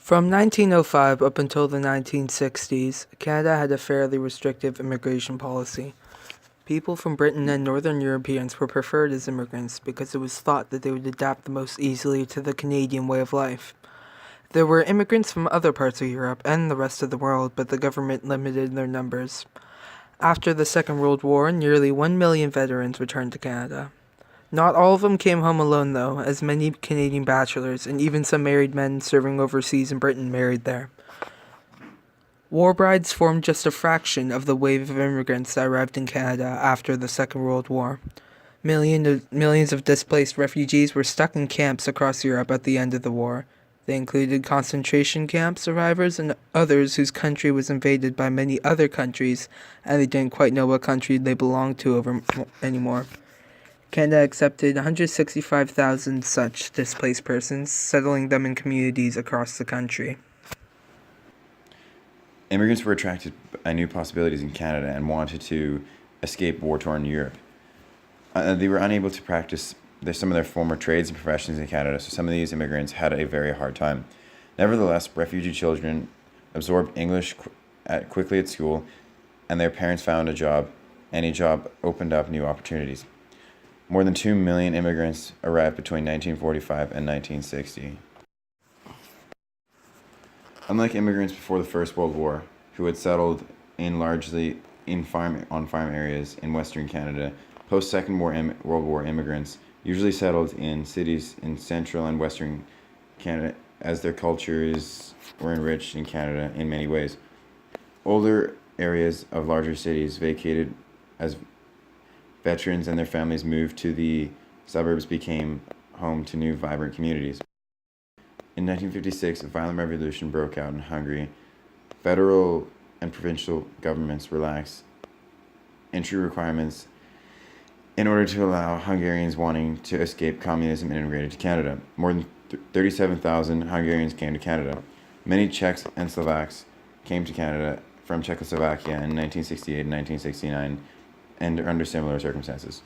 From 1905 up until the 1960s, Canada had a fairly restrictive immigration policy. People from Britain and Northern Europeans were preferred as immigrants because it was thought that they would adapt the most easily to the Canadian way of life. There were immigrants from other parts of Europe and the rest of the world, but the government limited their numbers. After the Second World War, nearly 1 million veterans returned to Canada. Not all of them came home alone, though, as many Canadian bachelors and even some married men serving overseas in Britain married there. War brides formed just a fraction of the wave of immigrants that arrived in Canada after the Second World War. Millions of displaced refugees were stuck in camps across Europe at the end of the war. They included concentration camp survivors and others whose country was invaded by many other countries, and they didn't quite know what country they belonged to anymore. Canada accepted 165,000 such displaced persons, settling them in communities across the country. Immigrants were attracted by new possibilities in Canada and wanted to escape war-torn Europe. They were unable to practice some of their former trades and professions in Canada, so some of these immigrants had a very hard time. Nevertheless, refugee children absorbed English quickly at school, and their parents found a job. Any job opened up new opportunities. More than 2 million immigrants arrived between 1945 and 1960. Unlike immigrants before the First World War, who had settled in largely on farm areas in Western Canada, post-Second World War immigrants usually settled in cities in Central and Western Canada, as their cultures were enriched in Canada in many ways. Older areas of larger cities vacated as veterans and their families moved to the suburbs, became home to new vibrant communities. In 1956, a violent revolution broke out in Hungary. Federal and provincial governments relaxed entry requirements in order to allow Hungarians wanting to escape communism and immigrated to Canada. More than 37,000 Hungarians came to Canada. Many Czechs and Slovaks came to Canada from Czechoslovakia in 1968 and 1969, and under similar circumstances.